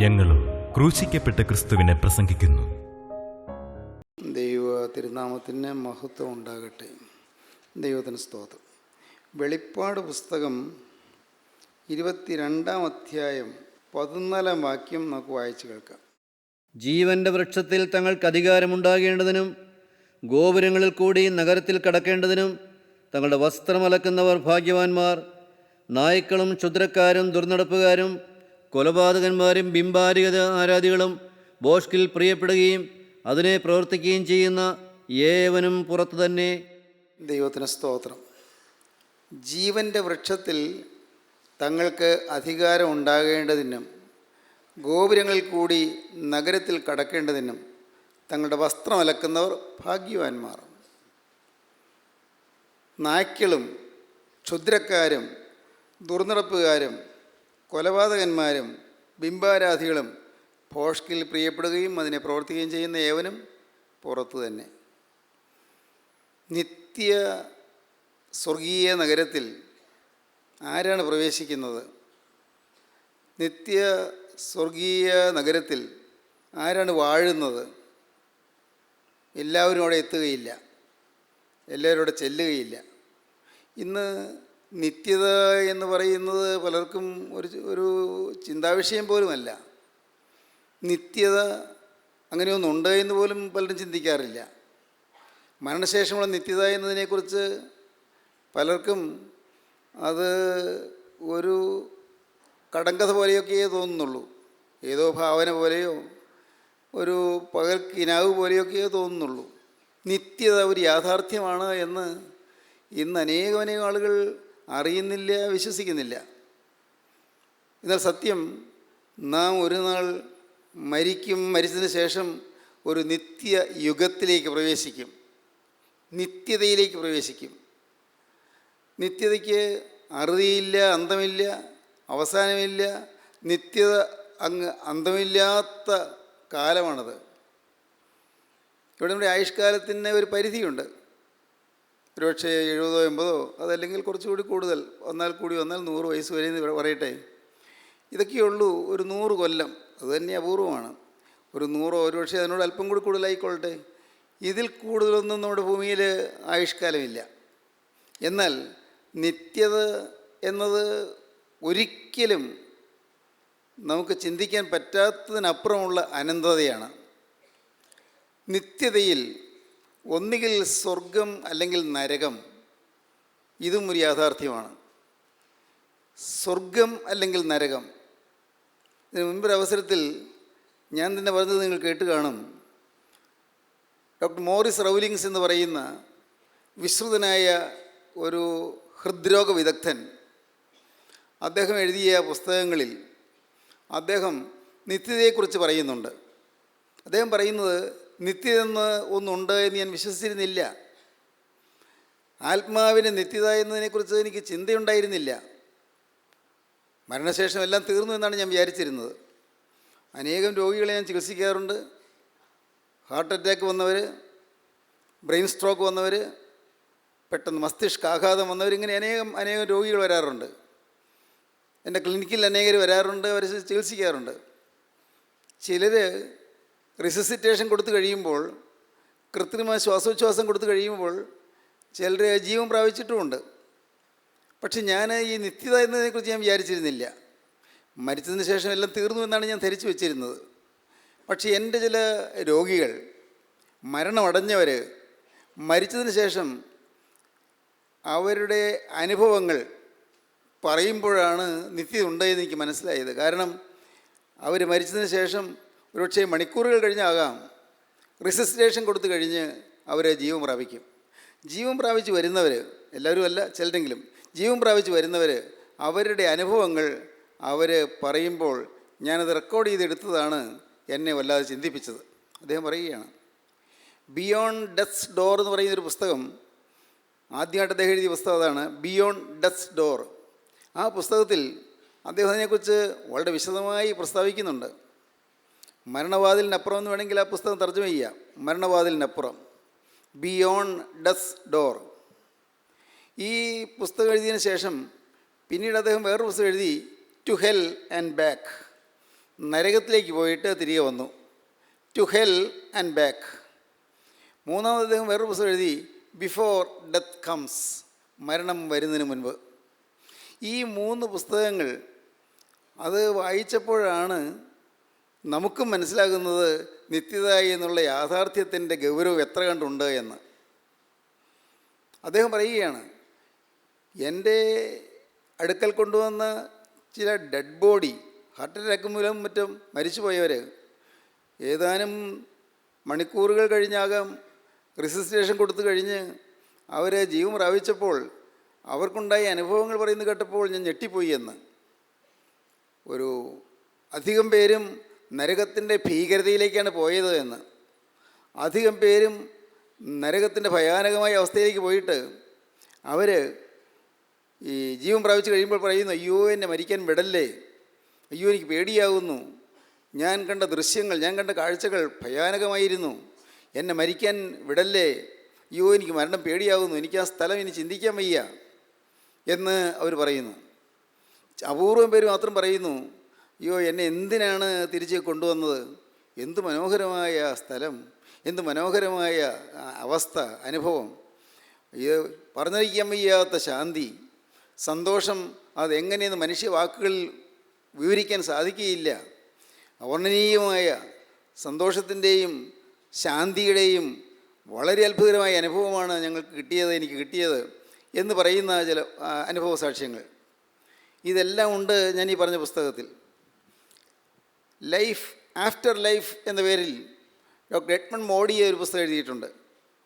ഞങ്ങളോ ക്രൂശിക്കപ്പെട്ട ക്രിസ്തുവിനെ പ്രസംഗിക്കുന്നു. ദൈവ തിരുനാമത്തിന് മഹത്വം ഉണ്ടാകട്ടെ. ദൈവത്തിന് സ്തോത്രം. വെളിപ്പാട് പുസ്തകം 22-ാം അധ്യായം 14-ാം വാക്യം നമുക്ക് വായിച്ചു കേൾക്കാം. ജീവന്റെ വൃക്ഷത്തിൽ തങ്ങൾക്ക് അധികാരമുണ്ടാകേണ്ടതിനും ഗോപുരങ്ങളിൽ കൂടി നഗരത്തിൽ കടക്കേണ്ടതിനും തങ്ങളുടെ വസ്ത്രം അലക്കുന്നവർ ഭാഗ്യവാന്മാർ. നായ്ക്കളും ക്ഷുദ്രക്കാരും ദുർനടപ്പുകാരും കൊലപാതകന്മാരും ബിംബാരികത ആരാധികളും ബോഷ്കിൽ പ്രിയപ്പെടുകയും അതിനെ പ്രവർത്തിക്കുകയും ചെയ്യുന്ന ഏവനും പുറത്തു തന്നെ. ദൈവത്തിന് സ്തോത്രം. ജീവൻ്റെ വൃക്ഷത്തിൽ തങ്ങൾക്ക് അധികാരം ഉണ്ടാകേണ്ടതിനും ഗോപുരങ്ങളിൽ കൂടി നഗരത്തിൽ കടക്കേണ്ടതിനും തങ്ങളുടെ വസ്ത്രം അലക്കുന്നവർ ഭാഗ്യവാന്മാർ. നായ്ക്കളും ക്ഷുദ്രക്കാരും ദുർനടപ്പുകാരും കൊലപാതകന്മാരും ബിംബാരാധികളും ഭോഷ്കിൽ പ്രിയപ്പെടുകയും അതിനെ പ്രവർത്തിക്കുകയും ചെയ്യുന്ന ഏവനും പുറത്തു തന്നെ. നിത്യ സ്വർഗീയ നഗരത്തിൽ ആരാണ് പ്രവേശിക്കുന്നത്? നിത്യ സ്വർഗീയ നഗരത്തിൽ ആരാണ് വാഴുന്നത്? എല്ലാവരും അവിടെ എത്തുകയില്ല, എല്ലാവരും അവിടെ ചെല്ലുകയില്ല. ഇന്ന് നിത്യത എന്ന് പറയുന്നത് പലർക്കും ഒരു ചിന്താവിഷയം പോലുമല്ല. നിത്യത അങ്ങനെയൊന്നുണ്ട് എന്ന് പോലും പലരും ചിന്തിക്കാറില്ല. മരണശേഷമുള്ള നിത്യത എന്നതിനെക്കുറിച്ച് പലർക്കും അത് ഒരു കടങ്കഥ പോലെയൊക്കെയേ തോന്നുന്നുള്ളൂ. ഏതോ ഭാവന പോലെയോ ഒരു പകൽ കിനാവ് പോലെയൊക്കെയേ തോന്നുന്നുള്ളൂ. നിത്യത ഒരു യാഥാർത്ഥ്യമാണ് എന്ന് ഇന്ന് അനേകം ആളുകൾ അറിയുന്നില്ല, വിശ്വസിക്കുന്നില്ല. എന്നാൽ സത്യം, നാം ഒരു നാൾ മരിക്കും. മരിച്ചതിന് ശേഷം ഒരു നിത്യ യുഗത്തിലേക്ക് പ്രവേശിക്കും, നിത്യതയിലേക്ക് പ്രവേശിക്കും. നിത്യതയ്ക്ക് അറുതിയില്ല, അന്തമില്ല, അവസാനമില്ല. നിത്യത അങ്ങ് അന്തമില്ലാത്ത കാലമാണത്. ഇവിടെ നമ്മുടെ ആയുഷ്കാലത്തിന് ഒരു പരിധിയുണ്ട്. ഒരുപക്ഷെ 70 80 അതല്ലെങ്കിൽ കുറച്ചുകൂടി കൂടുതൽ, വന്നാൽ 100 വയസ്സ് വരെ എന്ന് പറയട്ടെ. ഇതൊക്കെയുള്ളൂ ഒരു 100 കൊല്ലം. അതുതന്നെ അപൂർവമാണ്. ഒരു 100 ഒരുപക്ഷെ അതിനോട് അല്പം കൂടി കൂടുതലായിക്കൊള്ളട്ടെ. ഇതിൽ കൂടുതലൊന്നും നമ്മുടെ ഭൂമിയിൽ ആയുഷ്കാലമില്ല. എന്നാൽ നിത്യത എന്നത് ഒരിക്കലും നമുക്ക് ചിന്തിക്കാൻ പറ്റാത്തതിനപ്പുറമുള്ള അനന്തതയാണ്. നിത്യതയിൽ ഒന്നുകിൽ സ്വർഗം അല്ലെങ്കിൽ നരകം. ഇതും ഒരു യാഥാർത്ഥ്യമാണ്. സ്വർഗം അല്ലെങ്കിൽ നരകം. ഇതിന് മുൻപൊരവസരത്തിൽ ഞാൻ തന്നെ പറഞ്ഞത് നിങ്ങൾ കേട്ട് കാണും. ഡോക്ടർ മോറിസ് റൗലിങ്സ് എന്ന് പറയുന്ന വിശ്രുതനായ ഒരു ഹൃദ്രോഗ വിദഗ്ധൻ, അദ്ദേഹം എഴുതിയ പുസ്തകങ്ങളിൽ അദ്ദേഹം നിത്യതയെക്കുറിച്ച് പറയുന്നുണ്ട്. അദ്ദേഹം പറയുന്നത്, നിത്യതെന്ന് ഒന്നുണ്ട് എന്ന് ഞാൻ വിശ്വസിച്ചിരുന്നില്ല. ആത്മാവിന് നിത്യത എന്നതിനെക്കുറിച്ച് എനിക്ക് ചിന്തയുണ്ടായിരുന്നില്ല. മരണശേഷം എല്ലാം തീർന്നു എന്നാണ് ഞാൻ വിചാരിച്ചിരുന്നത്. അനേകം രോഗികളെ ഞാൻ ചികിത്സിക്കാറുണ്ട്. ഹാർട്ട് അറ്റാക്ക് വന്നവർ, ബ്രെയിൻ സ്ട്രോക്ക് വന്നവർ, പെട്ടെന്ന് മസ്തിഷ്കാഘാതം വന്നവർ, ഇങ്ങനെ അനേകം രോഗികൾ വരാറുണ്ട്. എൻ്റെ ക്ലിനിക്കിൽ അനേകർ വരാറുണ്ട്, അവർ ചികിത്സിക്കാറുണ്ട്. ചിലർ റിസസിറ്റേഷൻ കൊടുത്തു കഴിയുമ്പോൾ, കൃത്രിമ ശ്വാസോച്ഛ്വാസം കൊടുത്തു കഴിയുമ്പോൾ ചിലർ ജീവൻ പ്രാപിച്ചിട്ടുമുണ്ട്. പക്ഷെ ഞാൻ ഈ നിത്യത എന്നതിനെക്കുറിച്ച് ഞാൻ വിചാരിച്ചിരുന്നില്ല. മരിച്ചതിന് ശേഷം എല്ലാം തീർന്നു എന്നാണ് ഞാൻ ധരിച്ചു വച്ചിരുന്നത്. പക്ഷേ എൻ്റെ ചില രോഗികൾ, മരണമടഞ്ഞവർ, മരിച്ചതിന് ശേഷം അവരുടെ അനുഭവങ്ങൾ പറയുമ്പോഴാണ് നിത്യത ഉണ്ടെന്ന് എനിക്ക് മനസ്സിലായത്. കാരണം അവർ മരിച്ചതിന് ശേഷം ഒരുപക്ഷെ മണിക്കൂറുകൾ കഴിഞ്ഞാകാം റിസസിറ്റേഷൻ കൊടുത്തു കഴിഞ്ഞ് അവർ ജീവൻ പ്രാപിക്കും. ജീവൻ പ്രാപിച്ച് വരുന്നവർ, എല്ലാവരും അല്ല, ചിലരെങ്കിലും ജീവൻ പ്രാപിച്ച് വരുന്നവർ അവരുടെ അനുഭവങ്ങൾ അവർ പറയുമ്പോൾ ഞാനത് റെക്കോർഡ് ചെയ്തെടുത്തതാണ് എന്നെ വല്ലാതെ ചിന്തിപ്പിച്ചത്. അദ്ദേഹം പറയുകയാണ്, ബിയോണ്ട് ഡെത്ത്സ് ഡോർ എന്ന് പറയുന്നൊരു പുസ്തകം, ആദ്യമായിട്ട് അദ്ദേഹം എഴുതിയ പുസ്തകം അതാണ്, ബിയോണ്ട് ഡെത്ത്സ് ഡോർ. ആ പുസ്തകത്തിൽ അദ്ദേഹം അതിനെക്കുറിച്ച് വളരെ വിശദമായി പ്രസ്താവിക്കുന്നുണ്ട്. മരണവാതിലിനപ്പുറം എന്ന് വേണമെങ്കിൽ ആ പുസ്തകം തർജ്ജമ ചെയ്യാം. മരണവാതിലിനപ്പുറം, ബിയോണ്ട് ഡെത്ത്സ് ഡോർ. ഈ പുസ്തകം എഴുതിയതിന് ശേഷം പിന്നീട് അദ്ദേഹം വേറൊരു പുസ്തകം എഴുതി, ടു ഹെൽ ആൻഡ് ബാക്ക്. നരകത്തിലേക്ക് പോയിട്ട് തിരികെ വന്നു. To hell and back. മൂന്നാമത് അദ്ദേഹം വേറൊരു പുസ്തകം എഴുതി, ബിഫോർ ഡെത്ത് കംസ്, മരണം വരുന്നതിന് മുൻപ്. ഈ 3 പുസ്തകങ്ങൾ അത് വായിച്ചപ്പോഴാണ് നമുക്കും മനസ്സിലാകുന്നത് നിത്യത എന്നുള്ള യാഥാർത്ഥ്യത്തിൻ്റെ ഗൗരവം എത്ര കണ്ടുണ്ട് എന്ന്. അദ്ദേഹം പറയുകയാണ്, എൻ്റെ അടുക്കൽ കൊണ്ടുവന്ന ചില ഡെഡ് ബോഡി, ഹാർട്ട് അറ്റാക്ക് മൂലം മറ്റും മരിച്ചുപോയവർ ഏതാനും മണിക്കൂറുകൾ കഴിഞ്ഞാകാം റിസിസ്റ്റേഷൻ കൊടുത്തു കഴിഞ്ഞ് അവർ ജീവൻ പ്രാപിച്ചപ്പോൾ അവർക്കുണ്ടായ അനുഭവങ്ങൾ പറയുന്നത് കേട്ടപ്പോൾ ഞാൻ ഞെട്ടിപ്പോയി എന്ന്. ഒരു അധികം പേരും നരകത്തിൻ്റെ ഭീകരതയിലേക്കാണ് പോയത് എന്ന്. അധികം പേരും നരകത്തിൻ്റെ ഭയാനകമായ അവസ്ഥയിലേക്ക് പോയിട്ട് അവർ ഈ ജീവൻ പ്രാപിച്ച് കഴിയുമ്പോൾ പറയുന്നു, അയ്യോ എന്നെ മരിക്കാൻ വിടല്ലേ, അയ്യോ എനിക്ക് പേടിയാകുന്നു, ഞാൻ കണ്ട ദൃശ്യങ്ങൾ, ഞാൻ കണ്ട കാഴ്ചകൾ ഭയാനകമായിരുന്നു, എന്നെ മരിക്കാൻ വിടല്ലേ, അയ്യോ എനിക്ക് മരണം പേടിയാകുന്നു, എനിക്ക് ആ സ്ഥലം ഇനി ചിന്തിക്കാൻ വയ്യ എന്ന് അവർ പറയുന്നു. അപൂർവം പേര് മാത്രം പറയുന്നു, അയ്യോ എന്നെ എന്തിനാണ് തിരിച്ച് കൊണ്ടുവന്നത്, എന്ത് മനോഹരമായ സ്ഥലം, എന്ത് മനോഹരമായ അവസ്ഥ, അനുഭവം, ഇത് പറഞ്ഞറിയിക്കാൻ വയ്യാത്ത ശാന്തി, സന്തോഷം, അതെങ്ങനെയെന്ന് മനുഷ്യ വാക്കുകളിൽ വിവരിക്കാൻ സാധിക്കുകയില്ല. അവർണ്ണനീയമായ സന്തോഷത്തിൻ്റെയും ശാന്തിയുടെയും വളരെ അത്ഭുതകരമായ അനുഭവമാണ് എനിക്ക് കിട്ടിയത് എന്ന് പറയുന്ന ചില അനുഭവ സാക്ഷ്യങ്ങൾ. ഇതെല്ലാം ഉണ്ട് ഞാൻ ഈ പറഞ്ഞ പുസ്തകത്തിൽ. ലൈഫ് ആഫ്റ്റർ ലൈഫ് എന്ന പേരിൽ ഡോക്ടർ എഡ്മണ്ട് മോഡിയെ ഒരു പുസ്തകം എഴുതിയിട്ടുണ്ട്.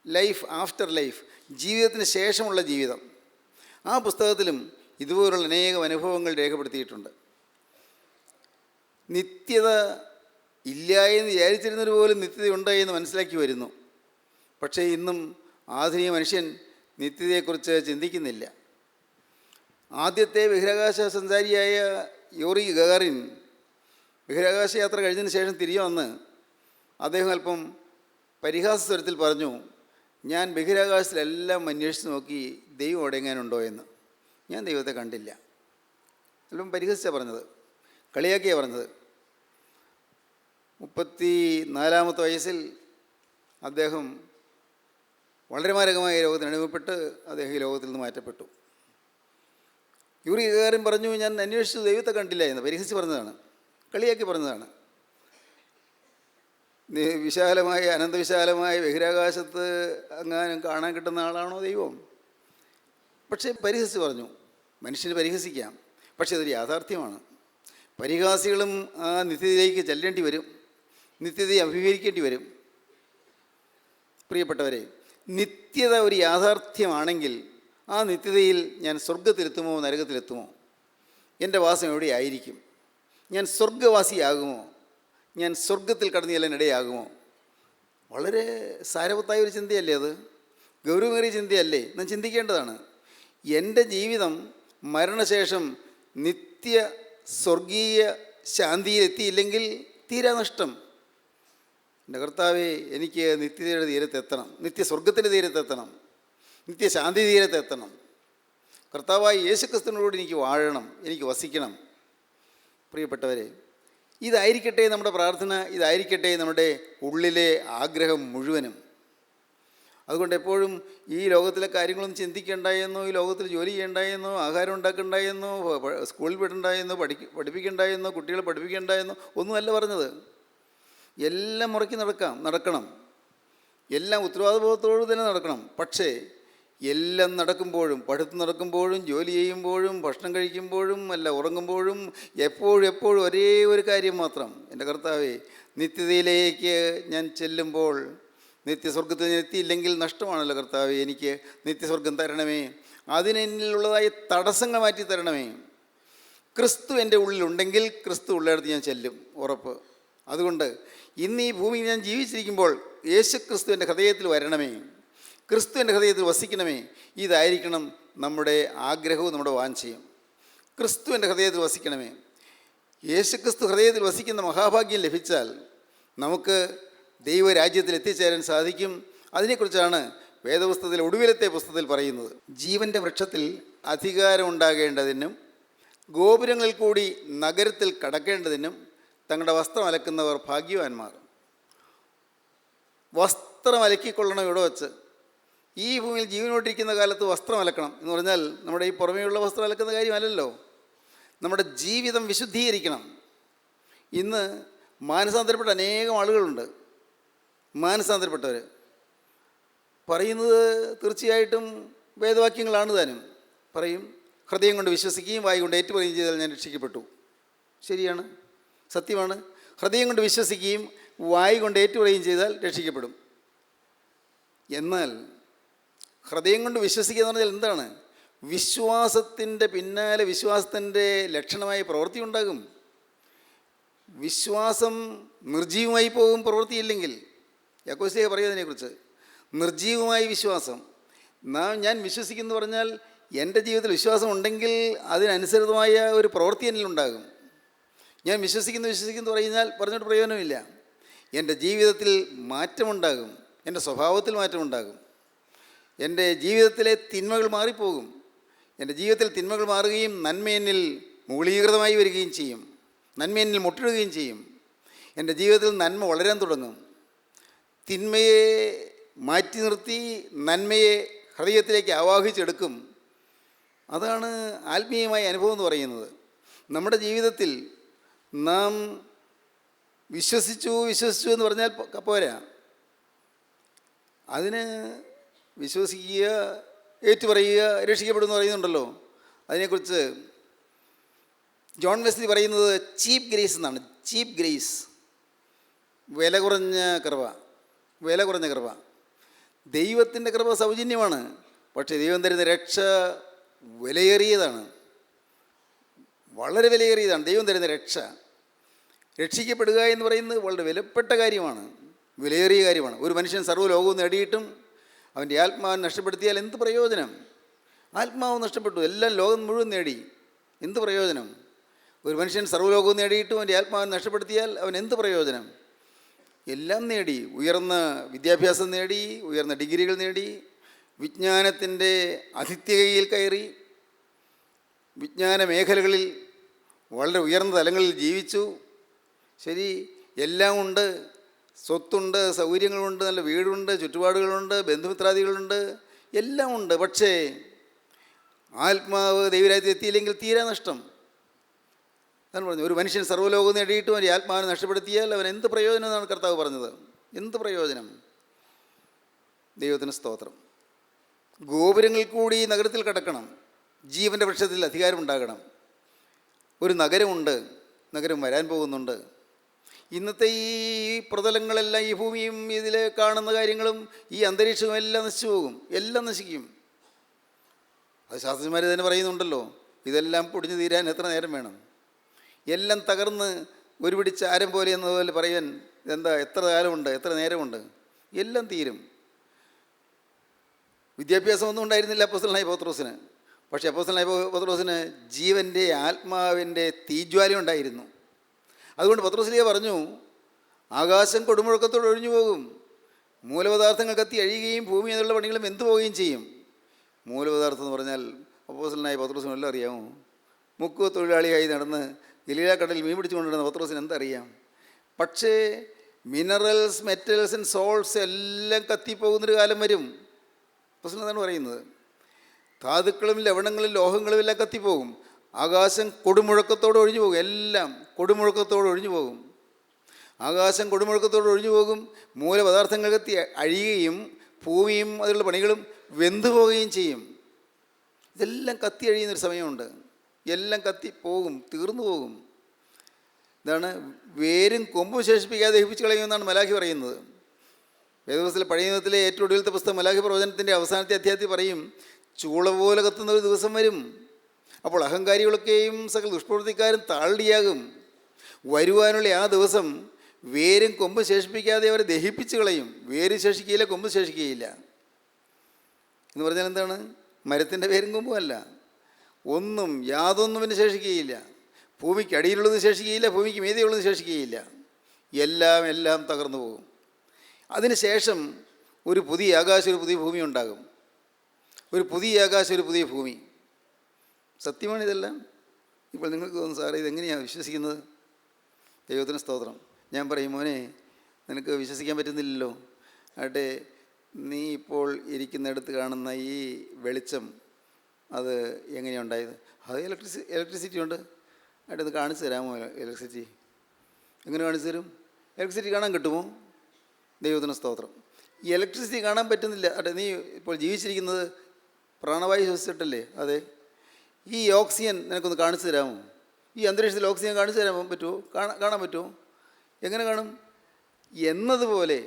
ലൈഫ് ആഫ്റ്റർ ലൈഫ്, ജീവിതത്തിന് ശേഷമുള്ള ജീവിതം. ആ പുസ്തകത്തിലും ഇതുപോലുള്ള അനേകം അനുഭവങ്ങൾ രേഖപ്പെടുത്തിയിട്ടുണ്ട്. നിത്യത ഇല്ല എന്ന് വിചാരിച്ചിരുന്നവർ പോലും നിത്യതയുണ്ട് എന്ന് മനസ്സിലാക്കി വരുന്നു. പക്ഷേ ഇന്നും ആധുനിക മനുഷ്യൻ നിത്യതയെക്കുറിച്ച് ചിന്തിക്കുന്നില്ല. ആദ്യത്തെ ബഹിരാകാശ സഞ്ചാരിയായ യൂറി ഗഗാറിൻ ബഹിരാകാശ യാത്ര കഴിഞ്ഞതിന് ശേഷം തിരികെ വന്ന് അദ്ദേഹം അല്പം പരിഹാസ സ്വരത്തിൽ പറഞ്ഞു, ഞാൻ ബഹിരാകാശത്തിലെല്ലാം അന്വേഷിച്ച് നോക്കി ദൈവം എവിടെയെങ്ങാനുണ്ടോ എന്ന്. ഞാൻ ദൈവത്തെ കണ്ടില്ല. അല്പം പരിഹസിച്ചാണ് പറഞ്ഞത്, കളിയാക്കിയാണ് പറഞ്ഞത്. 34-ാമത്തെ വയസ്സിൽ അദ്ദേഹം വളരെ മാരകമായ രോഗത്തിന് അടിമപ്പെട്ട് അദ്ദേഹം ഈ ലോകത്തിൽ നിന്ന് മാറ്റപ്പെട്ടു. യൂറി ഗഗാറിൻ പറഞ്ഞു, ഞാൻ അന്വേഷിച്ചു ദൈവത്തെ കണ്ടില്ല എന്ന്. പരിഹസിച്ച് പറഞ്ഞതാണ്, കളിയാക്കി പറഞ്ഞതാണ്. വിശാലമായ അനന്തവിശാലമായ ബഹിരാകാശത്ത് അങ്ങാനും കാണാൻ കിട്ടുന്ന ആളാണോ ദൈവം? പക്ഷേ പരിഹസിച്ച് പറഞ്ഞു. മനുഷ്യന് പരിഹസിക്കാം, പക്ഷേ അതൊരു യാഥാർത്ഥ്യമാണ്. പരിഹാസികളും ആ നിത്യതയിലേക്ക് ചെല്ലേണ്ടി വരും, നിത്യതയെ അഭിമുഖീകരിക്കേണ്ടി വരും. പ്രിയപ്പെട്ടവരെ, നിത്യത ഒരു യാഥാർത്ഥ്യമാണെങ്കിൽ ആ നിത്യതയിൽ ഞാൻ സ്വർഗത്തിലെത്തുമോ നരകത്തിലെത്തുമോ? എൻ്റെ വാസം എവിടെയായിരിക്കും? ഞാൻ സ്വർഗവാസിയാകുമോ? ഞാൻ സ്വർഗത്തിൽ കടന്നു ചെല്ലാൻ ഇടയാകുമോ? വളരെ സാരവത്തായ ഒരു ചിന്തയല്ലേ അത്? ഗൗരവമേറിയ ചിന്തയല്ലേ? നാം ചിന്തിക്കേണ്ടതാണ്. എൻ്റെ ജീവിതം മരണശേഷം നിത്യ സ്വർഗീയ ശാന്തിയിലെത്തിയില്ലെങ്കിൽ തീരാ നഷ്ടം. എൻ്റെ കർത്താവേ, എനിക്ക് നിത്യതയുടെ തീരത്തെത്തണം, നിത്യസ്വർഗത്തിൻ്റെ തീരത്തെത്തണം, നിത്യശാന്തി തീരത്തെത്തണം. കർത്താവായ യേശുക്രിസ്തുവിനോട് എനിക്ക് വാഴണം, എനിക്ക് വസിക്കണം. പ്രിയപ്പെട്ടവരെ, ഇതായിരിക്കട്ടെ നമ്മുടെ പ്രാർത്ഥന, ഇതായിരിക്കട്ടെ നമ്മുടെ ഉള്ളിലെ ആഗ്രഹം മുഴുവനും. അതുകൊണ്ട് എപ്പോഴും ഈ ലോകത്തിലെ കാര്യങ്ങളൊന്നും ചിന്തിക്കണ്ടായെന്നോ, ഈ ലോകത്തിൽ ജോലി ചെയ്യണ്ടായെന്നോ, ആഹാരം ഉണ്ടാക്കണ്ടായെന്നോ, സ്കൂളിൽ വിടണ്ടായെന്നോ, പഠിപ്പിക്കണ്ടായെന്നോ, കുട്ടികളെ പഠിപ്പിക്കണ്ടായെന്നോ ഒന്നുമല്ല പറഞ്ഞത്. എല്ലാം മുറക്കി നടക്കണം, എല്ലാം ഉത്തരവാദിത്വത്തോடு തന്നെ നടക്കണം. പക്ഷേ എല്ലാം നടക്കുമ്പോഴും, പഠിത്തം നടക്കുമ്പോഴും, ജോലി ചെയ്യുമ്പോഴും, ഭക്ഷണം കഴിക്കുമ്പോഴും, അല്ല ഉറങ്ങുമ്പോഴും, എപ്പോഴും ഒരേ ഒരു കാര്യം മാത്രം, എൻ്റെ കർത്താവേ, നിത്യതയിലേക്ക് ഞാൻ ചെല്ലുമ്പോൾ നിത്യസ്വർഗത്തിൽ എത്തിയില്ലെങ്കിൽ നഷ്ടമാണല്ലോ കർത്താവേ, എനിക്ക് നിത്യസ്വർഗം തരണമേ, അതിനുള്ളതായ തടസ്സങ്ങൾ മാറ്റി തരണമേ. ക്രിസ്തു എൻ്റെ ഉള്ളിലുണ്ടെങ്കിൽ ക്രിസ്തു ഉള്ളിടത്ത് ഞാൻ ചെല്ലും, ഉറപ്പ്. അതുകൊണ്ട് ഇന്ന് ഈ ഭൂമിയിൽ ഞാൻ ജീവിച്ചിരിക്കുമ്പോൾ യേശു ക്രിസ്തു എൻ്റെ ഹൃദയത്തിൽ വരണമേ, ക്രിസ്തു എൻ്റെ ഹൃദയത്തിൽ വസിക്കണമേ. ഇതായിരിക്കണം നമ്മുടെ ആഗ്രഹവും നമ്മുടെ വാഞ്ചയും. ക്രിസ്തു എൻ്റെ ഹൃദയത്തിൽ വസിക്കണമേ. യേശു ക്രിസ്തു ഹൃദയത്തിൽ വസിക്കുന്ന മഹാഭാഗ്യം ലഭിച്ചാൽ നമുക്ക് ദൈവരാജ്യത്തിൽ എത്തിച്ചേരാൻ സാധിക്കും. അതിനെക്കുറിച്ചാണ് വേദപുസ്തകത്തിൽ ഒടുവിലത്തെ പുസ്തകത്തിൽ പറയുന്നത്. ജീവൻ്റെ വൃക്ഷത്തിൽ അധികാരം ഉണ്ടാകേണ്ടതിനും ഗോപുരങ്ങളിൽ കൂടി നഗരത്തിൽ കടക്കേണ്ടതിനും തങ്ങളുടെ വസ്ത്രം അലക്കുന്നവർ ഭാഗ്യവാന്മാർ. വസ്ത്രം അലക്കിക്കൊള്ളണം ഇവിടെ വച്ച്. ഈ ഭൂമിയിൽ ജീവനോട്ടിരിക്കുന്ന കാലത്ത് വസ്ത്രം അലക്കണം എന്ന് പറഞ്ഞാൽ നമ്മുടെ ഈ പുറമേയുള്ള വസ്ത്രം അലക്കുന്ന കാര്യമല്ലല്ലോ. നമ്മുടെ ജീവിതം വിശുദ്ധീകരിക്കണം. ഇന്ന് മാനസാന്തരപ്പെട്ട അനേകം ആളുകളുണ്ട്. മാനസാന്തരപ്പെട്ടവർ പറയുന്നത് തീർച്ചയായിട്ടും വേദവാക്യങ്ങളാണ് താനും. പറയും, ഹൃദയം കൊണ്ട് വിശ്വസിക്കുകയും വായി കൊണ്ട് ഏറ്റുപറയുകയും ചെയ്താൽ ഞാൻ രക്ഷിക്കപ്പെട്ടു. ശരിയാണ്, സത്യമാണ്. ഹൃദയം കൊണ്ട് വിശ്വസിക്കുകയും വായി കൊണ്ട് ഏറ്റുപറയുകയും ചെയ്താൽ രക്ഷിക്കപ്പെടും. എന്നാൽ ഹൃദയം കൊണ്ട് വിശ്വസിക്കുക എന്ന് പറഞ്ഞാൽ എന്താണ്? വിശ്വാസത്തിൻ്റെ പിന്നാലെ വിശ്വാസത്തിൻ്റെ ലക്ഷണമായ പ്രവൃത്തി ഉണ്ടാകും. വിശ്വാസം നിർജീവമായി പോകും പ്രവൃത്തിയില്ലെങ്കിൽ. യാക്കോബ് പറയുന്നതിനെക്കുറിച്ച് നിർജീവമായി വിശ്വാസം. ഞാൻ വിശ്വസിക്കുന്നു പറഞ്ഞാൽ എൻ്റെ ജീവിതത്തിൽ വിശ്വാസം ഉണ്ടെങ്കിൽ അതിനനുസൃതമായ ഒരു പ്രവൃത്തി എന്നിലുണ്ടാകും. ഞാൻ വിശ്വസിക്കുന്നു പറഞ്ഞിട്ട് പ്രയോജനമില്ല. എൻ്റെ ജീവിതത്തിൽ മാറ്റമുണ്ടാകും, എൻ്റെ സ്വഭാവത്തിൽ മാറ്റമുണ്ടാകും, എൻ്റെ ജീവിതത്തിലെ തിന്മകൾ മാറിപ്പോകും. എൻ്റെ ജീവിതത്തിൽ തിന്മകൾ മാറുകയും നന്മ എന്നിൽ മൂലീകൃതമായി വരികയും ചെയ്യും, നന്മ എന്നിൽ മുട്ടിടുകയും ചെയ്യും. എൻ്റെ ജീവിതത്തിൽ നന്മ വളരാൻ തുടങ്ങും. തിന്മയെ മാറ്റി നിർത്തി നന്മയെ ഹൃദയത്തിലേക്ക് ആവാഹിച്ചെടുക്കും. അതാണ് ആത്മീയമായ അനുഭവം എന്ന് പറയുന്നത്. നമ്മുടെ ജീവിതത്തിൽ നാം വിശ്വസിച്ചു എന്ന് പറഞ്ഞാൽ പോരാ. അതിന് വിശ്വസിക്കുക, ഏറ്റുപറയുക, രക്ഷിക്കപ്പെടുമെന്ന് പറയുന്നുണ്ടല്ലോ. അതിനെക്കുറിച്ച് ജോൺ വെസ്ലി പറയുന്നത് ചീപ്പ് ഗ്രേസ് എന്നാണ്. ചീപ്പ് ഗ്രേസ്, വില കുറഞ്ഞ കൃപ. ദൈവത്തിൻ്റെ കൃപ സൗജന്യമാണ്, പക്ഷേ ദൈവം തരുന്ന രക്ഷ വിലയേറിയതാണ്, വളരെ വിലയേറിയതാണ്. ദൈവം തരുന്ന രക്ഷിക്കപ്പെടുക എന്ന് പറയുന്നത് വളരെ വിലപ്പെട്ട കാര്യമാണ്, വിലയേറിയ കാര്യമാണ്. ഒരു മനുഷ്യൻ സർവ്വലോകവും നേടിയിട്ടും അവൻ്റെ ആത്മാവിനെ നഷ്ടപ്പെടുത്തിയാൽ എന്ത് പ്രയോജനം? ആത്മാവ് നഷ്ടപ്പെട്ടു, എല്ലാം ലോകം മുഴുവൻ നേടി, എന്ത് പ്രയോജനം? ഒരു മനുഷ്യൻ സർവ്വലോകവും നേടിയിട്ടും അവൻ്റെ ആത്മാവിനെ നഷ്ടപ്പെടുത്തിയാൽ അവൻ എന്ത് പ്രയോജനം? എല്ലാം നേടി, ഉയർന്ന വിദ്യാഭ്യാസം നേടി, ഉയർന്ന ഡിഗ്രികൾ നേടി, വിജ്ഞാനത്തിൻ്റെ അതിഥ്യകയിൽ കയറി, വിജ്ഞാന മേഖലകളിൽ വളരെ ഉയർന്ന തലങ്ങളിൽ ജീവിച്ചു. ശരി, എല്ലാം ഉണ്ട്, സ്വത്തുണ്ട്, സൗകര്യങ്ങളുണ്ട്, നല്ല വീടുണ്ട്, ചുറ്റുപാടുകളുണ്ട്, ബന്ധുമിത്രാദികളുണ്ട്, എല്ലാം ഉണ്ട്. പക്ഷേ ആത്മാവ് ദൈവരാജ്യത്തിൽ എത്തിയില്ലെങ്കിൽ തീരാ നഷ്ടം. അതാണ് പറഞ്ഞു, ഒരു മനുഷ്യൻ സർവ്വലോകം നേടിയിട്ടും അവൻ്റെ ആത്മാവിനെ നഷ്ടപ്പെടുത്തിയാൽ അവൻ എന്ത് പ്രയോജനം എന്നാണ് കർത്താവ് പറഞ്ഞത്. എന്ത് പ്രയോജനം? ദൈവത്തിന് സ്തോത്രം. ഗോപുരങ്ങളിൽ കൂടി നഗരത്തിൽ കടക്കണം, ജീവൻ്റെ വൃക്ഷത്തിൽ അധികാരമുണ്ടാകണം. ഒരു നഗരമുണ്ട്, നഗരം വരാൻ പോകുന്നുണ്ട്. ഇന്നത്തെ ഈ പ്രതലങ്ങളെല്ലാം, ഈ ഭൂമിയും ഇതിൽ കാണുന്ന കാര്യങ്ങളും ഈ അന്തരീക്ഷവും എല്ലാം നശിച്ചു പോകും, എല്ലാം നശിക്കും. അത് ശാസ്ത്രജ്ഞന്മാർ തന്നെ പറയുന്നുണ്ടല്ലോ, ഇതെല്ലാം പൊടിഞ്ഞു തീരാൻ എത്ര നേരം വേണം? എല്ലാം തകർന്ന് ഒരു പിടി ചാരം പോലെ എന്നതുപോലെ പറയാൻ ഇതെന്താ, എത്ര കാലമുണ്ട്, എത്ര നേരമുണ്ട്? എല്ലാം തീരും. വിദ്യാഭ്യാസമൊന്നും ഉണ്ടായിരുന്നില്ല അപ്പോസ്തലനായ പൗത്രോസിന്. പക്ഷേ അപ്പോസ്തലനായ പൗത്രോസിന് ജീവൻ്റെ ആത്മാവിൻ്റെ തീജ്വാല ഉണ്ടായിരുന്നു. അതുകൊണ്ട് പത്രോസ്ലീഹ പറഞ്ഞു, ആകാശം കൊടുമുഴക്കത്തോടെ ഒഴിഞ്ഞു പോകും, മൂലപദാർത്ഥങ്ങൾ കത്തി അഴിയുകയും ഭൂമി എന്നുള്ള പണികളും വെന്തു പോവുകയും ചെയ്യും. മൂലപദാർത്ഥം എന്ന് പറഞ്ഞാൽ അപ്പോസ്തലനായ പത്രോസിന് വല്ലതും അറിയാമോ? മുക്കുവ തൊഴിലാളിയായി നടന്ന് ഗലീലാക്കടലിൽ മീൻ പിടിച്ചുകൊണ്ടിരുന്ന പത്രോസിന് എന്തറിയാം? പക്ഷേ മിനറൽസ്, മെറ്റൽസ് ആൻഡ് സോൾട്ട്സ് എല്ലാം കത്തിപ്പോകുന്നൊരു കാലം വരും. അപ്പോസ്തലൻ എന്താണ് പറയുന്നത്? ധാതുക്കളും ലവണങ്ങളും ലോഹങ്ങളും എല്ലാം കത്തിപ്പോകും. ആകാശം കൊടുമുഴക്കത്തോടെ ഒഴിഞ്ഞു പോകും, എല്ലാം കൊടുമുഴക്കത്തോടെ ഒഴിഞ്ഞു പോകും. ആകാശം കൊടുമുഴക്കത്തോടെ ഒഴിഞ്ഞു പോകും, മൂലപദാർത്ഥങ്ങൾ കത്തി അഴിയുകയും ഭൂമിയും അതിലുള്ള പണികളും വെന്തു പോവുകയും ചെയ്യും. ഇതെല്ലാം കത്തി അഴിയുന്നൊരു സമയമുണ്ട്, എല്ലാം കത്തിപ്പോകും, തീർന്നു പോകും. ഇതാണ് വേരും കൊമ്പും ശേഷിപ്പിക്കാതെ ദഹിപ്പിച്ച് കളയുമെന്നാണ് മലാഖി പറയുന്നത്. വേദപുസ്തകത്തിലെ പഴയ നിയമത്തിലെ ഏറ്റവും ഒടുവിലത്തെ പുസ്തകം മലാഖി പ്രവചനത്തിൻ്റെ അവസാനത്തെ അധ്യായത്തിൽ പറയും, ചൂള പോലെ കത്തുന്ന ഒരു ദിവസം വരും, അപ്പോൾ അഹങ്കാരികളൊക്കെയും സകല ദുഷ്പ്രവൃത്തിക്കാരും താഴ്ടിയാകും. വരുവാനുള്ള ആ ദിവസം വേരും കൊമ്പും ശേഷിപ്പിക്കാതെ അവരെ ദഹിപ്പിച്ച് കളയും. വേര് ശേഷിക്കുകയില്ല, കൊമ്പ് ശേഷിക്കുകയില്ല എന്ന് പറഞ്ഞാൽ എന്താണ്? മരത്തിൻ്റെ വേരും കൊമ്പും അല്ല, ഒന്നും യാതൊന്നും പിന്നെ ശേഷിക്കുകയില്ല. ഭൂമിക്ക് അടിയിലുള്ളത് ശേഷിക്കുകയില്ല, ഭൂമിക്ക് മീതെയുള്ളത് ശേഷിക്കുകയില്ല. എല്ലാം തകർന്നു പോകും. അതിനുശേഷം ഒരു പുതിയ ആകാശം, ഒരു പുതിയ ഭൂമി ഉണ്ടാകും. ഒരു പുതിയ ആകാശം, ഒരു പുതിയ ഭൂമി. സത്യമാണിതെല്ലാം. ഇപ്പോൾ നിങ്ങൾക്ക് തോന്നുന്നു, സാറേ ഇതെങ്ങനെയാണ് വിശ്വസിക്കുന്നത്? ദൈവത്തിന് സ്തോത്രം. ഞാൻ പറയും, മോനെ നിനക്ക് വിശ്വസിക്കാൻ പറ്റുന്നില്ലല്ലോ. ആട്ടെ, നീ ഇപ്പോൾ ഇരിക്കുന്നിടത്ത് കാണുന്ന ഈ വെളിച്ചം അത് എങ്ങനെയുണ്ടായത്? അത് ഇലക്ട്രിസിറ്റി ഉണ്ട്. ആട്ടെ, ഇത് കാണിച്ചു തരാമോ? ഇലക്ട്രിസിറ്റി എങ്ങനെ കാണിച്ചു തരും? ഇലക്ട്രിസിറ്റി കാണാൻ കിട്ടുമോ? ദൈവത്തിന് സ്തോത്രം. ഈ ഇലക്ട്രിസിറ്റി കാണാൻ പറ്റുന്നില്ല. ആട്ടെ, നീ ഇപ്പോൾ ജീവിച്ചിരിക്കുന്നത് പ്രാണവായു ശ്വസിച്ചിട്ടല്ലേ? അതെ. ഈ ഓക്സിജൻ നിനക്കൊന്ന് കാണിച്ചു തരാമോ? ഈ അന്തരീക്ഷത്തിൽ ഓക്സിജൻ കാണിച്ചു തരാൻ പറ്റുമോ? കാണാൻ പറ്റുമോ? എങ്ങനെ കാണും? എന്നതുപോലെ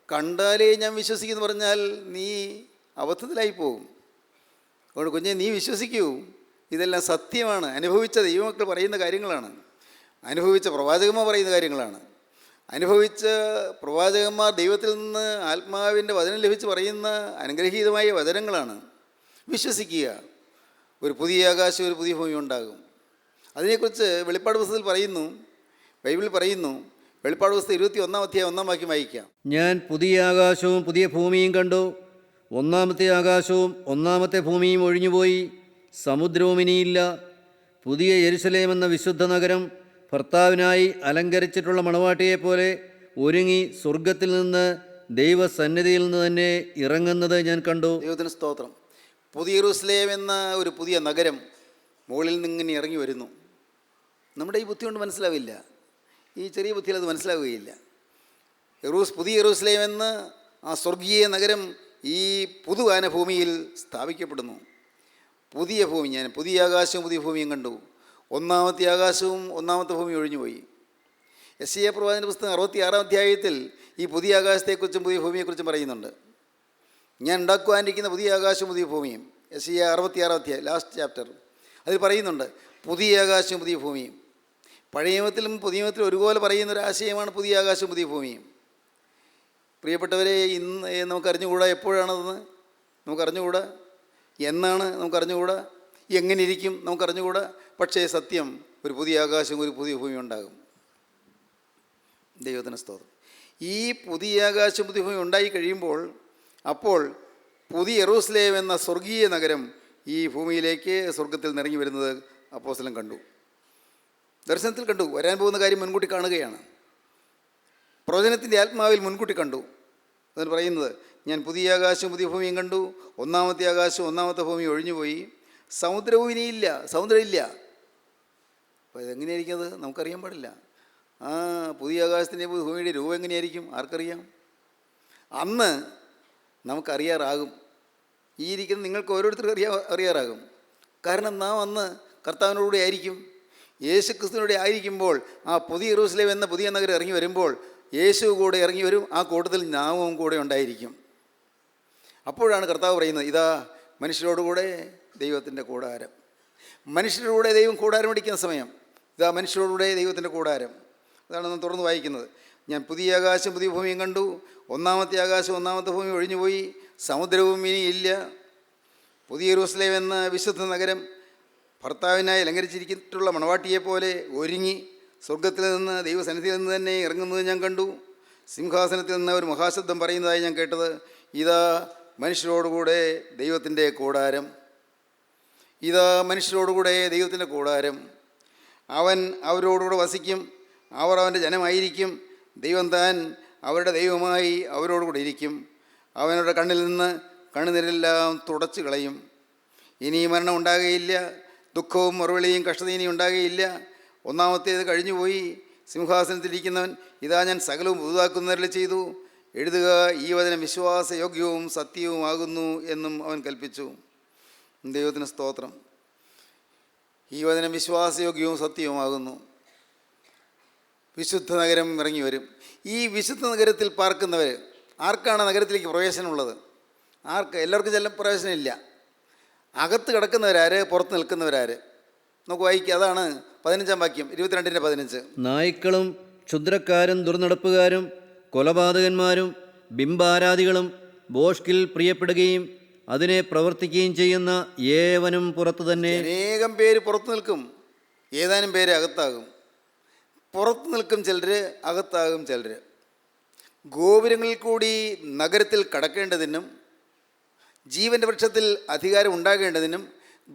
കണ്ടാലേ ഞാൻ വിശ്വസിക്കുമെന്ന് പറഞ്ഞാൽ നീ അബദ്ധത്തിലായി പോകും. അതുകൊണ്ട് കുഞ്ഞെ, നീ വിശ്വസിക്കൂ. ഇതെല്ലാം സത്യമാണ്. അനുഭവിച്ച ദൈവമക്കൾ പറയുന്ന കാര്യങ്ങളാണ്. അനുഭവിച്ച പ്രവാചകന്മാർ പറയുന്ന കാര്യങ്ങളാണ്. അനുഭവിച്ച പ്രവാചകന്മാർ ദൈവത്തിൽ നിന്ന് ആത്മാവിൻ്റെ വചനം ലഭിച്ച് പറയുന്ന അനുഗ്രഹീതമായ വചനങ്ങളാണ്. വിശ്വസിക്കുക. ഒരു പുതിയ ആകാശം, ഒരു പുതിയ ഭൂമി ഉണ്ടാകും. അതിനെക്കുറിച്ച് വെളിപ്പാട് പുസ്തകത്തിൽ പറയുന്നു, ബൈബിളിൽ പറയുന്നു. വെളിപ്പാട് പുസ്തകം 21-ാം അധ്യായം 1-ാം വാക്യം വായിക്കാം. ഞാൻ പുതിയ ആകാശവും പുതിയ ഭൂമിയും കണ്ടു. ഒന്നാമത്തെ ആകാശവും ഒന്നാമത്തെ ഭൂമിയും ഒഴിഞ്ഞുപോയി, സമുദ്രവും ഇനിയില്ല. പുതിയ യെരുശലേം എന്ന വിശുദ്ധ നഗരം ഭർത്താവിനായി അലങ്കരിച്ചിട്ടുള്ള മണവാട്ടിയെപ്പോലെ ഒരുങ്ങി സ്വർഗത്തിൽ നിന്ന് ദൈവസന്നിധിയിൽ നിന്ന് തന്നെ ഇറങ്ങുന്നത് ഞാൻ കണ്ടു. ദൈവത്തിന് സ്തോത്രം. പുതിയ യെരൂശലേം എന്ന ഒരു പുതിയ നഗരം മുകളിൽ നിന്നിങ്ങനെ ഇറങ്ങി വരുന്നു. നമ്മുടെ ഈ ബുദ്ധി കൊണ്ട് മനസ്സിലാവില്ല. ഈ ചെറിയ ബുദ്ധിയിൽ അത് മനസ്സിലാവുകയില്ല. പുതിയ യെരൂശലേം എന്ന ആ സ്വർഗീയ നഗരം ഈ പുതുവാനഭൂമിയിൽ സ്ഥാപിക്കപ്പെടുന്നു. പുതിയ ഭൂമി, ഞാൻ പുതിയ ആകാശവും പുതിയ ഭൂമിയും കണ്ടു. ഒന്നാമത്തെ ആകാശവും ഒന്നാമത്തെ ഭൂമിയും ഒഴിഞ്ഞുപോയി. യെശയ്യാ പ്രവാചകന്റെ പുസ്തകം 66-ാം അധ്യായത്തിൽ ഈ പുതിയ ആകാശത്തെക്കുറിച്ചും പുതിയ ഭൂമിയെക്കുറിച്ചും പറയുന്നുണ്ട്. ഞാൻ ഉണ്ടാക്കുവാനിരിക്കുന്ന പുതിയ ആകാശവും പുതിയ ഭൂമിയും. യെശയ്യാ 66-ാം അധ്യായം, ലാസ്റ്റ് ചാപ്റ്റർ, അതിൽ പറയുന്നുണ്ട് പുതിയ ആകാശവും പുതിയ ഭൂമിയും. പഴയ നിയമത്തിലും പുതിയ നിയമത്തിലും ഒരുപോലെ പറയുന്നൊരാശയമാണ് പുതിയ ആകാശവും പുതിയ ഭൂമിയും. പ്രിയപ്പെട്ടവരെ, ഇന്ന് നമുക്കറിഞ്ഞുകൂടാ എപ്പോഴാണതെന്ന് നമുക്കറിഞ്ഞുകൂടാ, എന്നാണ് നമുക്കറിഞ്ഞുകൂടാ, എങ്ങനെ ഇരിക്കും നമുക്കറിഞ്ഞുകൂടാ. പക്ഷേ സത്യം, ഒരു പുതിയ ആകാശവും ഒരു പുതിയ ഭൂമി ഉണ്ടാകും. ദൈവത്തിന് സ്തോത്രം. ഈ പുതിയ ആകാശം പുതിയ ഭൂമി ഉണ്ടായി കഴിയുമ്പോൾ അപ്പോൾ പുതിയ യെരൂശലേം എന്ന സ്വർഗീയ നഗരം ഈ ഭൂമിയിലേക്ക് സ്വർഗത്തിൽ നിറങ്ങി വരുന്നത് അപ്പോസ്തലൻ കണ്ടു. ദർശനത്തിൽ കണ്ടു. വരാൻ പോകുന്ന കാര്യം മുൻകൂട്ടി കാണുകയാണ്. പ്രവചനത്തിൻ്റെ ആത്മാവിൽ മുൻകൂട്ടി കണ്ടു. അതിന് പറയുന്നത്, ഞാൻ പുതിയ ആകാശവും പുതിയ ഭൂമിയും കണ്ടു. ഒന്നാമത്തെ ആകാശവും ഒന്നാമത്തെ ഭൂമിയും ഒഴിഞ്ഞുപോയി, സമുദ്രവും ഇനിയില്ല. സമുദ്രമില്ല. അപ്പോൾ ഇതെങ്ങനെയായിരിക്കും? അത് നമുക്കറിയാൻ പാടില്ല. ആ പുതിയ ആകാശത്തിൻ്റെ പുതിയ ഭൂമിയുടെ രൂപം എങ്ങനെയായിരിക്കും? ആർക്കറിയാം? അന്ന് നമുക്കറിയാറാകും. ഈ ഇരിക്കുന്ന നിങ്ങൾക്ക് ഓരോരുത്തർക്കും അറിയാറാകും. കാരണം നാം അന്ന് കർത്താവിനോടുകൂടെ ആയിരിക്കും, യേശു ക്രിസ്തുവിനോടെ ആയിരിക്കുമ്പോൾ ആ പുതിയ യെരൂശലേം എന്ന പുതിയ നഗരം ഇറങ്ങി വരുമ്പോൾ യേശു കൂടെ ഇറങ്ങി വരും. ആ കൂട്ടത്തിൽ നാമവും കൂടെ ഉണ്ടായിരിക്കും. അപ്പോഴാണ് കർത്താവ് പറയുന്നത്, ഇതാ മനുഷ്യരോടുകൂടെ ദൈവത്തിൻ്റെ കൂടാരം. മനുഷ്യരോടുകൂടെ ദൈവം കൂടാരം അടിക്കുന്ന സമയം, ഇതാ മനുഷ്യരോടുകൂടെ ദൈവത്തിൻ്റെ കൂടാരം. അതാണ് നാം തുടർന്ന് വായിക്കുന്നത്. ഞാൻ പുതിയ ആകാശം പുതിയ ഭൂമിയും കണ്ടു. ഒന്നാമത്തെ ആകാശം ഒന്നാമത്തെ ഭൂമി ഒഴിഞ്ഞുപോയി, സമുദ്രവും ഇനിയില്ല. പുതിയ യെരൂശലേം എന്ന വിശുദ്ധ നഗരം ഭർത്താവിനായി അലങ്കരിച്ചിരിച്ചിട്ടുള്ള മണവാട്ടിയെപ്പോലെ ഒരുങ്ങി സ്വർഗത്തിൽ നിന്ന് ദൈവസന്നിധിയിൽ നിന്ന് തന്നെ ഇറങ്ങുന്നത് ഞാൻ കണ്ടു. സിംഹാസനത്തിൽ നിന്ന് ഒരു മഹാശബ്ദം പറയുന്നതായി ഞാൻ കേട്ടത്, ഇതാ മനുഷ്യരോടുകൂടെ ദൈവത്തിൻ്റെ കൂടാരം. ഇതാ മനുഷ്യരോടുകൂടെ ദൈവത്തിൻ്റെ കൂടാരം. അവൻ അവരോടുകൂടെ വസിക്കും, അവർ അവൻ്റെ ജനമായിരിക്കും. ദൈവം താൻ അവരുടെ ദൈവമായി അവരോടുകൂടെ ഇരിക്കും. അവനവരുടെ കണ്ണിൽ നിന്ന് കണ്ണുനീരെല്ലാം തുടച്ചു കളയും. ഇനി മരണം ഉണ്ടാകുകയില്ല, ദുഃഖവും മറുവിളിയും കഷ്ടതയും ഉണ്ടാകുകയില്ല. ഒന്നാമത്തേത് കഴിഞ്ഞുപോയി. സിംഹാസനത്തിലിരിക്കുന്നവൻ, ഇതാ ഞാൻ സകലവും പുതുതാക്കുന്നതിൽ ചെയ്തു. എഴുതുക, ഈ വചനം വിശ്വാസയോഗ്യവും സത്യവുമാകുന്നു എന്നും അവൻ കൽപ്പിച്ചു. ദൈവത്തിന് സ്തോത്രം. ഈ വചനം വിശ്വാസയോഗ്യവും സത്യവുമാകുന്നു. വിശുദ്ധ നഗരം ഇറങ്ങി വരും. ഈ വിശുദ്ധ നഗരത്തിൽ പാർക്കുന്നവർ, ആർക്കാണ് നഗരത്തിലേക്ക് പ്രവേശനമുള്ളത്? ആർക്ക്? എല്ലാവർക്കും ചെല്ലാൻ പ്രവേശനമില്ല. അകത്ത് കിടക്കുന്നവരാര്, പുറത്ത് നിൽക്കുന്നവരാര്? നമുക്ക് വായിക്കുക. അതാണ് 15-ാം വാക്യം, 22-15. നായ്ക്കളും ക്ഷുദ്രക്കാരും ദുർനടപ്പുകാരും കൊലപാതകന്മാരും ബിംബാരാധികളും ബോഷ്കിൽ പ്രിയപ്പെടുകയും അതിനെ പ്രവർത്തിക്കുകയും ചെയ്യുന്ന ഏവനും പുറത്തു തന്നെ. അനേകം പേര് പുറത്തു നിൽക്കും, ഏതാനും പേര് അകത്താകും. പുറത്തു നിൽക്കും ചിലർ, അകത്താകും ചിലർ. ഗോപുരങ്ങളിൽ കൂടി നഗരത്തിൽ കടക്കേണ്ടതിനും ജീവൻ്റെ വൃക്ഷത്തിൽ അധികാരം ഉണ്ടാകേണ്ടതിനും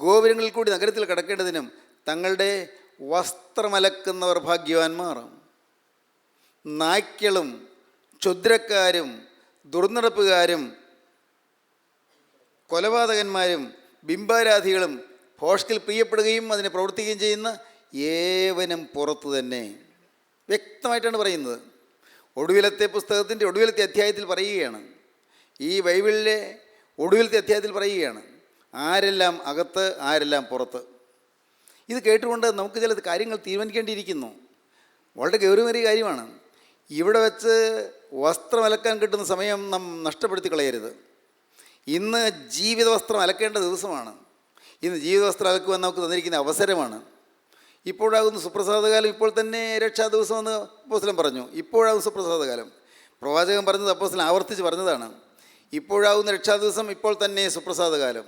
ഗോപുരങ്ങളിൽ കൂടി നഗരത്തിൽ കടക്കേണ്ടതിനും തങ്ങളുടെ വസ്ത്രമലക്കുന്നവർ ഭാഗ്യവാന്മാർ. നായ്ക്കളും ക്ഷുദ്രക്കാരും ദുർനടപ്പുകാരും കൊലപാതകന്മാരും ബിംബാരാധികളും ഭോഷ്കിൽ പ്രിയപ്പെടുകയും അതിനെ പ്രവർത്തിക്കുകയും ചെയ്യുന്ന ഏവനും പുറത്തു തന്നെ. വ്യക്തമായിട്ടാണ് പറയുന്നത്. ഒടുവിലത്തെ പുസ്തകത്തിൻ്റെ ഒടുവിലത്തെ അധ്യായത്തിൽ പറയുകയാണ്, ഈ ബൈബിളിലെ ഒടുവിലത്തെ അധ്യായത്തിൽ പറയുകയാണ്, ആരെല്ലാം അകത്ത് ആരെല്ലാം പുറത്ത്. ഇത് കേട്ടുകൊണ്ട് നമുക്ക് ചില കാര്യങ്ങൾ തീരുമാനിക്കേണ്ടിയിരിക്കുന്നു. വളരെ ഗൗരവമേറിയ കാര്യമാണ്. ഇവിടെ വെച്ച് വസ്ത്രം അലക്കാൻ കിട്ടുന്ന സമയം നാം നഷ്ടപ്പെടുത്തി കളയരുത്. ഇന്ന് ജീവിത വസ്ത്രം അലക്കേണ്ട ദിവസമാണ്. ഇന്ന് ജീവിത വസ്ത്രം അലക്കുവാൻ നമുക്ക് തന്നിരിക്കുന്ന അവസരമാണ്. ഇപ്പോഴാകുന്ന സുപ്രസാദകാലം, ഇപ്പോൾ തന്നെ രക്ഷാ ദിവസമെന്ന് അപ്പോസ്തലൻ പറഞ്ഞു. ഇപ്പോഴാകും സുപ്രസാദകാലം. പ്രവാചകൻ പറഞ്ഞത് അപ്പോസ്തലൻ ആവർത്തിച്ച് പറഞ്ഞതാണ്. ഇപ്പോഴാകുന്ന രക്ഷാ ദിവസം, ഇപ്പോൾ തന്നെ സുപ്രസാദകാലം.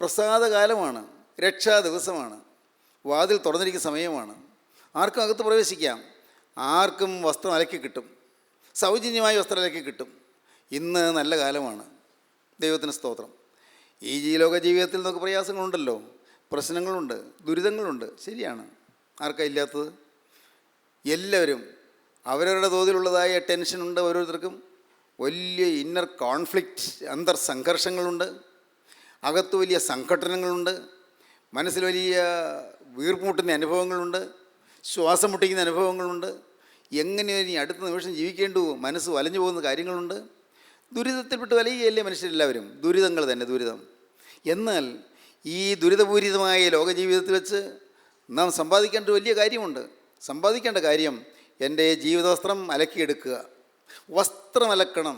പ്രസാദകാലമാണ്, രക്ഷാ ദിവസമാണ്. വാതിൽ തുറന്നിരിക്കുന്ന സമയമാണ്. ആർക്കും അകത്ത് പ്രവേശിക്കാം. ആർക്കും വസ്ത്രം അലക്കി കിട്ടും, സൗജന്യമായി വസ്ത്രം അലക്കി കിട്ടും. ഇന്ന് നല്ല കാലമാണ്. ദൈവത്തിന് സ്തോത്രം. ഈ ലോക ജീവിതത്തിൽ നമുക്ക് പ്രയാസങ്ങളുണ്ടല്ലോ, പ്രശ്നങ്ങളുണ്ട്, ദുരിതങ്ങളുണ്ട്. ശരിയാണ്, ആർക്കാ ഇല്ലാത്തത്? എല്ലാവരും അവരവരുടെ തോതിലുള്ളതായ ടെൻഷനുണ്ട്. ഓരോരുത്തർക്കും വലിയ ഇന്നർ കോൺഫ്ലിക്റ്റ്, അന്തർസംഘർഷങ്ങളുണ്ട്. അകത്ത് വലിയ സംഘട്ടനങ്ങളുണ്ട്. മനസ്സിൽ വലിയ വീർപ്പുമുട്ടുന്ന അനുഭവങ്ങളുണ്ട്, ശ്വാസം മുട്ടിക്കുന്ന അനുഭവങ്ങളുണ്ട്. എങ്ങനെ ഇനി അടുത്ത നിമിഷം ജീവിക്കേണ്ടു മനസ്സ് വലഞ്ഞു പോകുന്ന കാര്യങ്ങളുണ്ട്. ദുരിതത്തിൽപ്പെട്ട് വലയുകയല്ലേ മനുഷ്യരെല്ലാവരും? ദുരിതങ്ങൾ തന്നെ, ദുരിതം. എന്നാൽ ഈ ദുരിതപൂരിതമായ ലോകജീവിതത്തിൽ വെച്ച് നാം സമ്പാദിക്കേണ്ട വലിയ കാര്യമുണ്ട്. സമ്പാദിക്കേണ്ട കാര്യം എൻ്റെ ജീവിതവസ്ത്രം അലക്കിയെടുക്കുക. വസ്ത്രം അലക്കണം.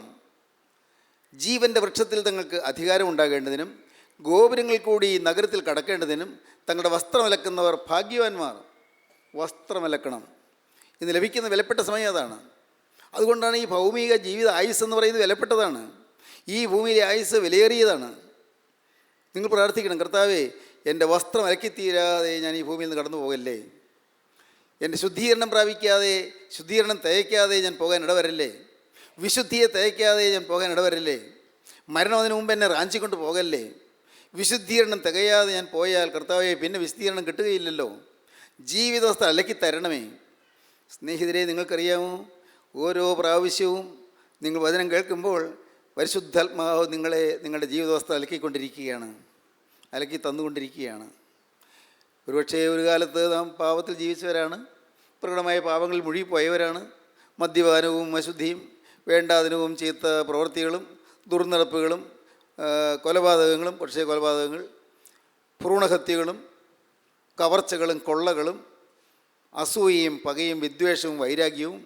ജീവൻ്റെ വൃക്ഷത്തിൽ തങ്ങൾക്ക് അധികാരം ഉണ്ടാകേണ്ടതിനും ഗോപുരങ്ങൾ കൂടി നഗരത്തിൽ കടക്കേണ്ടതിനും തങ്ങളുടെ വസ്ത്രം അലക്കുന്നവർ ഭാഗ്യവാന്മാർ. വസ്ത്രമലക്കണം. ഇന്ന് ലഭിക്കുന്ന വിലപ്പെട്ട സമയം അതാണ്. അതുകൊണ്ടാണ് ഈ ഭൗമിക ജീവിത ആയുസ് എന്ന് പറയുന്നത് വിലപ്പെട്ടതാണ്. ഈ ഭൂമിയിലെ ആയുസ് വിലയേറിയതാണ്. നിങ്ങൾ പ്രാർത്ഥിക്കണം, കർത്താവേ, എൻ്റെ വസ്ത്രം അലക്കിത്തീരാതെ ഞാൻ ഈ ഭൂമിയിൽ നിന്ന് കടന്നു പോകല്ലേ. എൻ്റെ ശുദ്ധീകരണം പ്രാപിക്കാതെ, ശുദ്ധീകരണം തയ്ക്കാതെ ഞാൻ പോകാൻ ഇടവരല്ലേ. വിശുദ്ധിയെ തയ്ക്കാതെ ഞാൻ പോകാൻ ഇടവരല്ലേ. മരണം അതിനു മുമ്പ് എന്നെ റാഞ്ചിക്കൊണ്ട് പോകല്ലേ. വിശുദ്ധീകരണം തികയാതെ ഞാൻ പോയാൽ കർത്താവേ പിന്നെ വിശുദ്ധീകരണം കിട്ടുകയില്ലല്ലോ. ജീവിതവസ്ഥ അലക്കി തരണമേ. സ്നേഹിതരെ, നിങ്ങൾക്കറിയാമോ, ഓരോ പ്രാവശ്യവും നിങ്ങൾ വചനം കേൾക്കുമ്പോൾ പരിശുദ്ധാത്മാവ് നിങ്ങളുടെ ജീവിതവസ്ഥ അലക്കിക്കൊണ്ടിരിക്കുകയാണ്, അലക്കി തന്നുകൊണ്ടിരിക്കുകയാണ്. ഒരുപക്ഷേ ഒരു കാലത്ത് നാം പാപത്തിൽ ജീവിച്ചവരാണ്, പ്രകടമായ പാപങ്ങളിൽ മുഴുകിപ്പോയവരാണ്. മദ്യപാനവും അശുദ്ധിയും വേണ്ടാതിനവും ചീത്ത പ്രവൃത്തികളും ദുർനടപ്പുകളും കൊലപാതകങ്ങളും, പക്ഷേ കൊലപാതകങ്ങൾ, ഭ്രൂണഹത്യകളും കവർച്ചകളും കൊള്ളകളും അസൂയയും പകയും വിദ്വേഷവും വൈരാഗ്യവും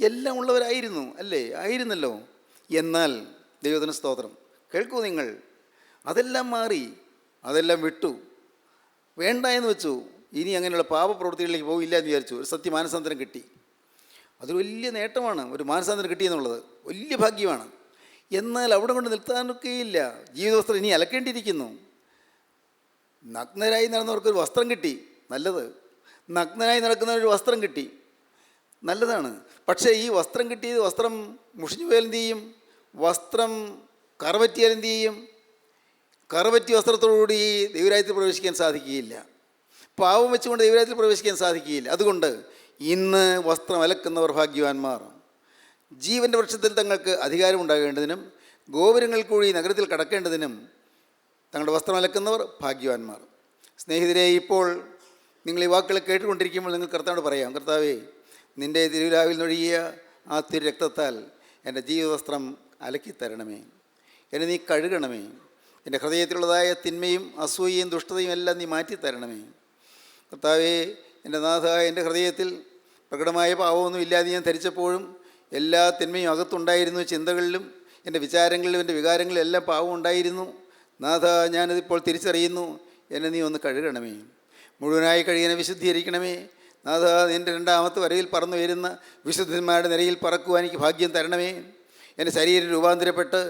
എല്ലാം ഉള്ളവരായിരുന്നു, അല്ലേ? ആയിരുന്നല്ലോ. എന്നാൽ ദൈവത്തിന് സ്തോത്രം, കേൾക്കൂ നിങ്ങൾ, അതെല്ലാം മാറി, അതെല്ലാം വിട്ടു, വേണ്ട എന്ന് വെച്ചു. ഇനി അങ്ങനെയുള്ള പാപപ്രവൃത്തികളിലേക്ക് പോകില്ല എന്ന് വിചാരിച്ചു. ഒരു സത്യമാനസാന്തരം കിട്ടി. അതൊരു വലിയ നേട്ടമാണ്. ഒരു മാനസാന്തരം കിട്ടിയെന്നുള്ളത് വലിയ ഭാഗ്യമാണ്. എന്നാൽ അവിടെ കൊണ്ട് നിർത്താനൊക്കെയില്ല. ജീവിതവസ്ത്രം ഇനി അലക്കേണ്ടിയിരിക്കുന്നു. നഗ്നരായി നടന്നവർക്കൊരു വസ്ത്രം കിട്ടി, നല്ലത്. നഗ്നനായി നടക്കുന്നവരൊരു വസ്ത്രം കിട്ടി, നല്ലതാണ്. പക്ഷേ ഈ വസ്ത്രം കിട്ടിയത്, വസ്ത്രം മുഷിഞ്ഞു പോയാൽ എന്തു ചെയ്യും? വസ്ത്രം കറപറ്റിയാൽ എന്തു ചെയ്യും? കറപറ്റി വസ്ത്രത്തോടുകൂടി ദൈവരാജ്യത്തിൽ പ്രവേശിക്കാൻ സാധിക്കുകയില്ല. പാവം വെച്ചുകൊണ്ട് ദൈവരാജ്യത്തിൽ പ്രവേശിക്കാൻ സാധിക്കുകയില്ല. അതുകൊണ്ട് ഇന്ന് വസ്ത്രം അലക്കുന്നവർ ഭാഗ്യവാന്മാർ. ജീവൻ്റെ വൃക്ഷത്തിൽ തങ്ങൾക്ക് അധികാരം ഉണ്ടാകേണ്ടതിനും ഗോപുരങ്ങൾ കൂടി നഗരത്തിൽ കടക്കേണ്ടതിനും തങ്ങളുടെ വസ്ത്രം അലക്കുന്നവർ ഭാഗ്യവാന്മാർ. സ്നേഹിതരെ, ഇപ്പോൾ നിങ്ങൾ ഈ വാക്കുകൾ കേട്ടുകൊണ്ടിരിക്കുമ്പോൾ നിങ്ങൾ കർത്താവോട് പറയാം, കർത്താവേ, നിൻ്റെ തിരുവിലാവിൽ നൊഴുകിയ ആ തിരു രക്തത്താൽ എൻ്റെ ജീവിതവസ്ത്രം അലക്കിത്തരണമേ. എന്നെ നീ കഴുകണമേ. എൻ്റെ ഹൃദയത്തിലുള്ളതായ തിന്മയും അസൂയയും ദുഷ്ടതയും എല്ലാം നീ മാറ്റിത്തരണമേ. കർത്താവേ, എൻ്റെ നാഥ, എൻ്റെ ഹൃദയത്തിൽ പ്രകടമായ പാവമൊന്നും ഇല്ലാതെ ഞാൻ ധരിച്ചപ്പോഴും എല്ലാ തിന്മയും അകത്തുണ്ടായിരുന്നു. ചിന്തകളിലും എൻ്റെ വിചാരങ്ങളിലും എൻ്റെ വികാരങ്ങളിലും എല്ലാം പാവം ഉണ്ടായിരുന്നു. നാഥ, ഞാനതിപ്പോൾ തിരിച്ചറിയുന്നു. എന്നെ നീ ഒന്ന് കഴുകണമേ. മുഴുവനായി കഴുകിനെ വിശുദ്ധീകരിക്കണമേ. നാഥ, എൻ്റെ രണ്ടാമത്തെ വരയിൽ പറന്നു വരുന്ന വിശുദ്ധന്മാരുടെ നിരയിൽ പറക്കുവാൻ എനിക്ക് ഭാഗ്യം തരണമേ. എൻ്റെ ശരീരം രൂപാന്തരപ്പെട്ട്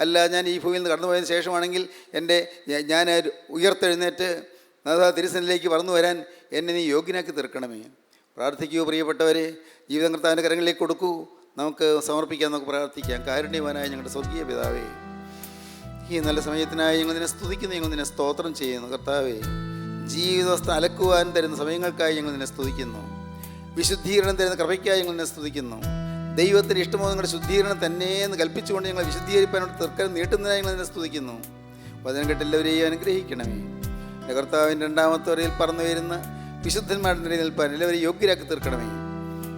അല്ല, ഞാൻ ഈ ഭൂമിയിൽ നിന്ന് കടന്നുപോയതിന് ശേഷമാണെങ്കിൽ ഞാൻ ഉയർത്തെഴുന്നേറ്റ് നാഥ തിരുസന്നിധിയിലേക്ക് പറന്നു വരാൻ എന്നെ നീ യോഗ്യനാക്കി തീർക്കണമേ. പ്രാർത്ഥിക്കൂ പ്രിയപ്പെട്ടവരെ. ജീവിതം കർത്താവിൻ്റെ കരങ്ങളിലേക്ക് കൊടുക്കൂ. നമുക്ക് സമർപ്പിക്കാൻ, നമുക്ക് പ്രാർത്ഥിക്കാം. കാരുണ്യവാനായ ഞങ്ങളുടെ സ്വർഗീയ പിതാവേ, ഈ നല്ല സമയത്തിനായി ഞങ്ങൾ നിന്നെ സ്തുതിക്കുന്നു, ഞങ്ങൾ നിന്നെ സ്തോത്രം ചെയ്യുന്നു. കർത്താവേ, ജീവിതവസ്ഥ അലക്കുവാൻ തരുന്ന സമയങ്ങൾക്കായി ഞങ്ങൾ നിന്നെ സ്തുതിക്കുന്നു. വിശുദ്ധീകരണം തരുന്ന കൃപയ്ക്കായി ഞങ്ങൾ നിന്നെ സ്തുതിക്കുന്നു. ദൈവത്തിന് ഇഷ്ടമോ നിങ്ങളുടെ ശുദ്ധീകരണം തന്നെ എന്ന് കൽപ്പിച്ചുകൊണ്ട് ഞങ്ങളെ വിശുദ്ധീകരിപ്പാനോട് തീർക്കാൻ നീട്ടുന്നതിനായി ഞങ്ങൾ അതിനെ സ്തുതിക്കുന്നു. വചനം കേട്ടെല്ലാവരെയും അനുഗ്രഹിക്കണമേ. എൻ്റെ കർത്താവിൻ്റെ രണ്ടാമത്തെ വരയിൽ പറന്നു വരുന്ന വിശുദ്ധന്മാരുടെ നിലയിൽ നിൽപ്പാൻ എല്ലാവരെയും യോഗ്യരാക്കി തീർക്കണമേ.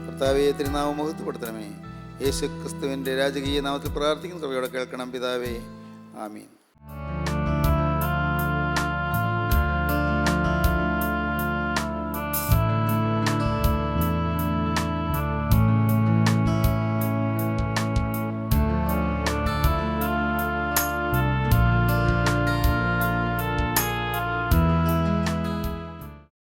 കർത്താവെ തിരുനാമം മഹത്വപ്പെടുത്തണമേ. യേശു ക്രിസ്തുവിൻ്റെ രാജകീയ നാമത്തിൽ പ്രാർത്ഥിക്കുന്ന കൃപയോടെ കേൾക്കണം പിതാവേ. ആമീൻ.